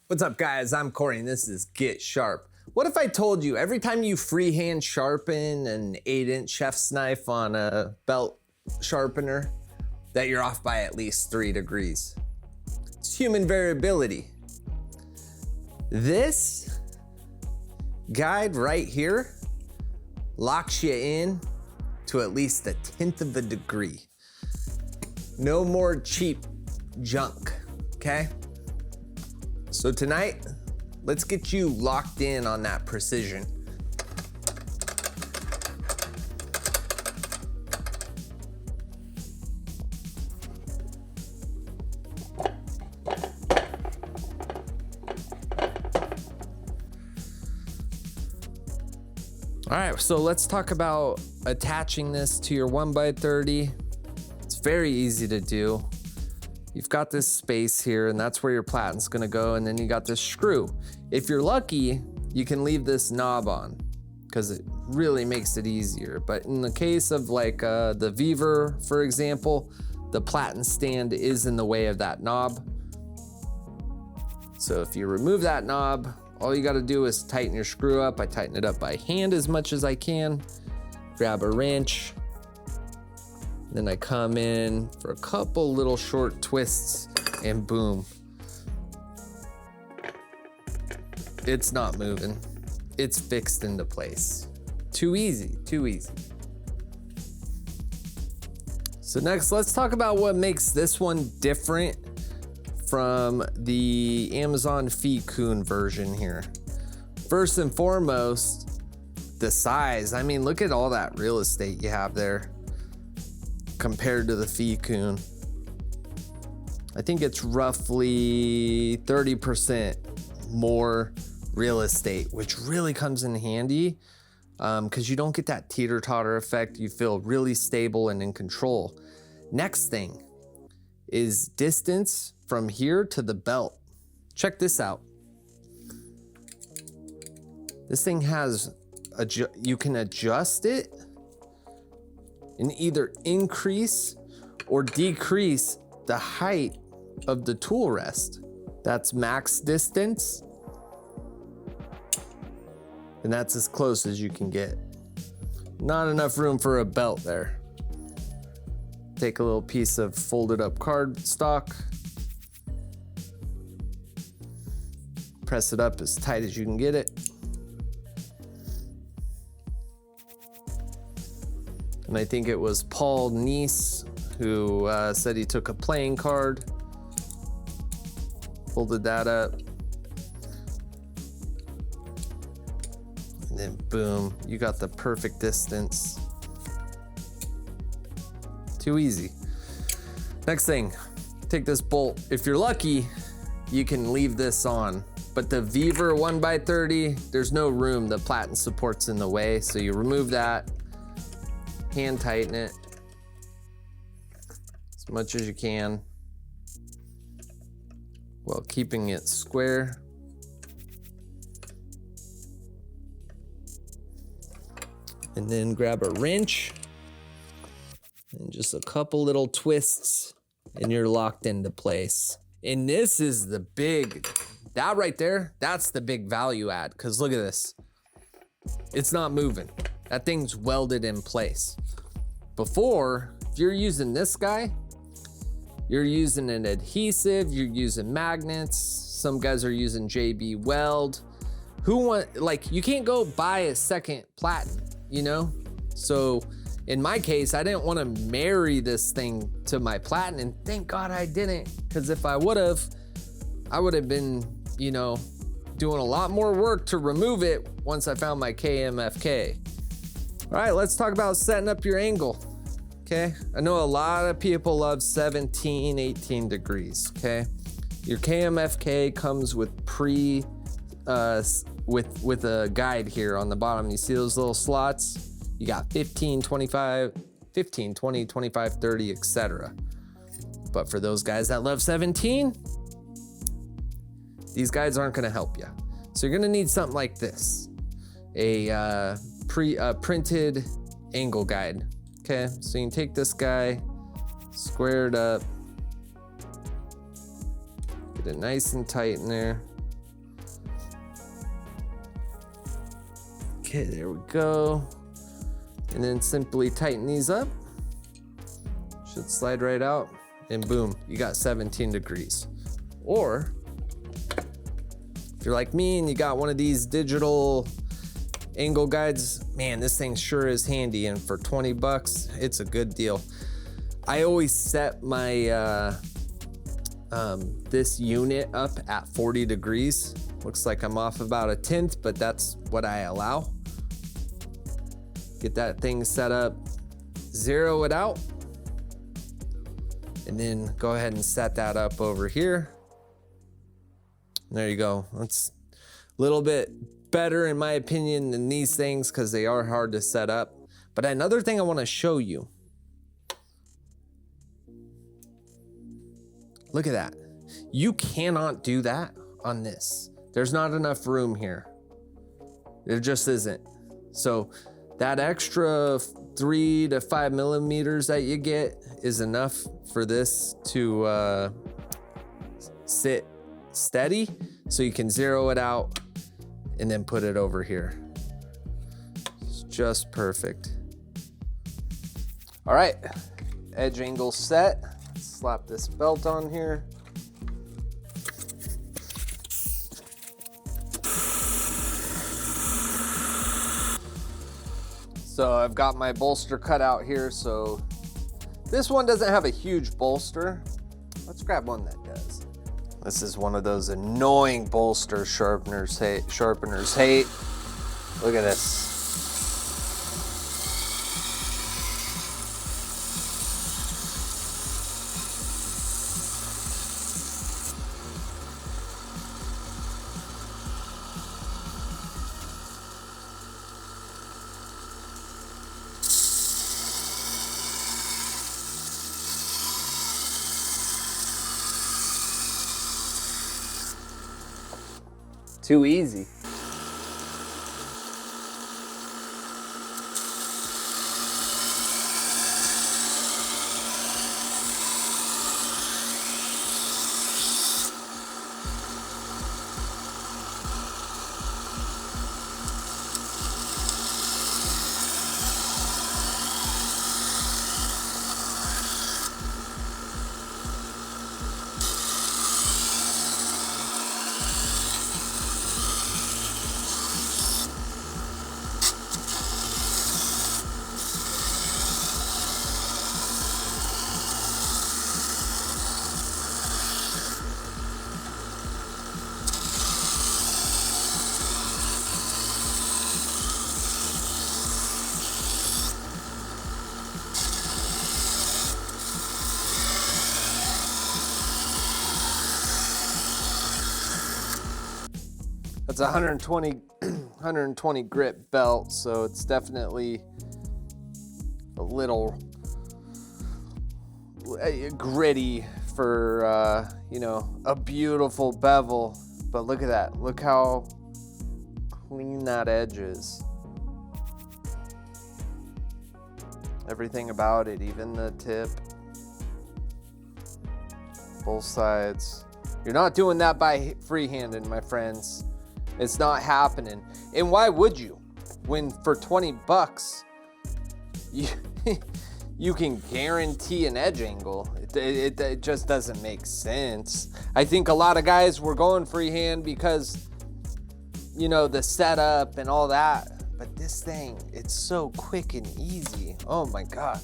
What's up guys, I'm Corey and this is Get Sharp. What if I told you every time you freehand sharpen an 8-inch chef's knife on a belt sharpener that you're off by at least 3 degrees? It's human variability. This guide right here locks you in to at least 1/10 of a degree. No more cheap junk, okay? So tonight, let's get you locked in on that precision. All right, so let's talk about attaching this to your 1x30. It's very easy to do. You've got this space here and that's where your platen's gonna go, and then you got this screw. If you're lucky, you can leave this knob on because it really makes it easier. But in the case of like the Weaver, for example, the platen stand is in the way of that knob. So if you remove that knob, all you gotta do is tighten your screw up. I tighten it up by hand as much as I can. Grab a wrench. Then I come in for a couple little short twists and boom. It's not moving. It's fixed into place. Too easy, too easy. So next, let's talk about what makes this one different from the Amazon Coon version here. First and foremost, the size. I mean, look at all that real estate you have there compared to the Coon. I think it's roughly 30% more real estate, which really comes in handy because you don't get that teeter-totter effect. You feel really stable and in control. Next thing is distance from here to the belt. Check this out. This thing has, you can adjust it and either increase or decrease the height of the tool rest. That's max distance. And that's as close as you can get. Not enough room for a belt there. Take a little piece of folded up cardstock. Press it up as tight as you can get it. And I think it was Paul Neese who said he took a playing card, folded that up, and then boom, you got the perfect distance. Too easy. Next thing, take this bolt. If you're lucky, you can leave this on. But the Weaver 1x30, there's no room. The platen support's in the way, so you remove that. Hand tighten it as much as you can while keeping it square. And then grab a wrench and just a couple little twists and you're locked into place. And this is the big, that right there, that's the big value add, because look at this. It's not moving. That thing's welded in place. Before, if you're using this guy, you're using an adhesive, you're using magnets, some guys are using JB Weld. You can't go buy a second platen, you know? So in my case, I didn't want to marry this thing to my platen, and thank God I didn't, because if I would have been, you know, doing a lot more work to remove it once I found my KMFK. All right, let's talk about setting up your angle, okay? I know a lot of people love 17, 18 degrees, okay? Your KMFK comes with with a guide here on the bottom. You see those little slots? You got 15, 25, 15, 20, 25, 30, etc. But for those guys that love 17, these guides aren't gonna help you. So you're gonna need something like this, a printed angle guide. Okay, so you can take this guy, square it up, get it nice and tight in there. Okay, there we go. And then simply tighten these up. Should slide right out, and boom, you got 17 degrees. Or if you're like me and you got one of these digital angle guides, man, this thing sure is handy, and for 20 bucks, it's a good deal. I always set my this unit up at 40 degrees. Looks like I'm off about a tenth, but that's what I allow. Get that thing set up, zero it out, and then go ahead and set that up over here. There you go. That's a little bit better in my opinion than these things because they are hard to set up. But another thing I want to show you. Look at that. You cannot do that on this. There's not enough room here. There just isn't. So that extra 3 to 5 millimeters that you get is enough for this to sit steady, so you can zero it out and then put it over here. It's just perfect. All right, edge angle set. Let's slap this belt on here. So I've got my bolster cut out here. So this one doesn't have a huge bolster. Let's grab one that does. This is one of those annoying bolster sharpeners hate. Look at this. Too easy. It's a 120 grit belt, so it's definitely a little gritty for you know, a beautiful bevel. But look at that. Look how clean that edge is. Everything about it, even the tip, both sides. You're not doing that by freehanding, my friends. It's not happening. And why would you? When for 20 bucks, you can guarantee an edge angle. It just doesn't make sense. I think a lot of guys were going freehand because, you know, the setup and all that. But this thing, it's so quick and easy. Oh my God.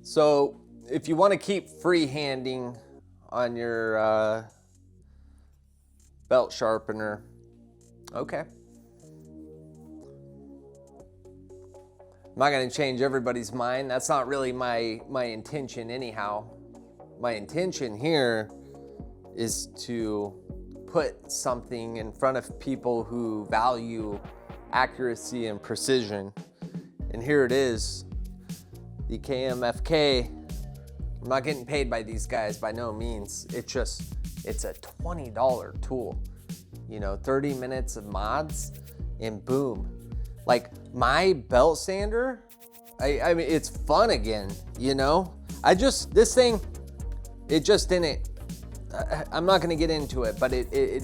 So if you want to keep freehanding on your belt sharpener, okay. I'm not going to change everybody's mind. That's not really my intention anyhow. My intention here is to put something in front of people who value accuracy and precision. And here it is. The KMFK, I'm not getting paid by these guys by no means. It's just it's a $20 tool. You know, 30 minutes of mods and boom. Like my belt sander, I mean, it's fun again, you know? This thing, it just didn't, I'm not gonna get into it, but it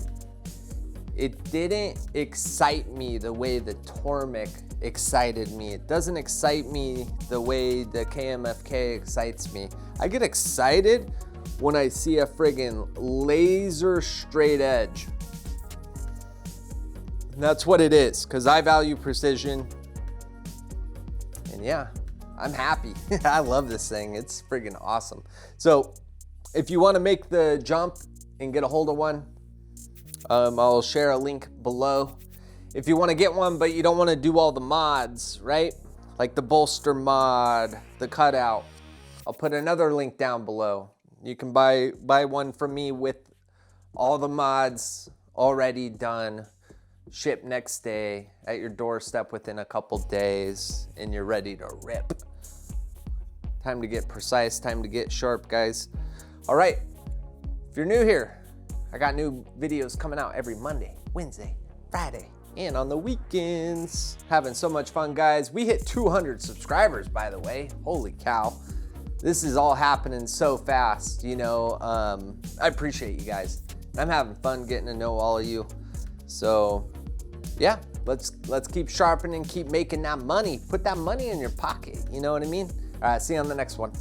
didn't excite me the way the Tormek excited me. It doesn't excite me the way the KMFK excites me. I get excited when I see a friggin' laser straight edge. And that's what it is, because I value precision. And yeah, I'm happy. I love this thing. It's friggin' awesome. So if you want to make the jump and get a hold of one, I'll share a link below. If you want to get one, but you don't want to do all the mods, right? Like the Bolster mod, the cutout, I'll put another link down below. You can buy one from me with all the mods already done. Ship next day at your doorstep within a couple days, and you're ready to rip. Time to get precise, time to get sharp, guys. All right, if you're new here, I got new videos coming out every Monday, Wednesday, Friday, and on the weekends. Having so much fun, guys. We hit 200 subscribers, by the way. Holy cow. This is all happening so fast, you know. I appreciate you guys. I'm having fun getting to know all of you. So yeah, let's keep sharpening, keep making that money. Put that money in your pocket, you know what I mean? All right, see you on the next one.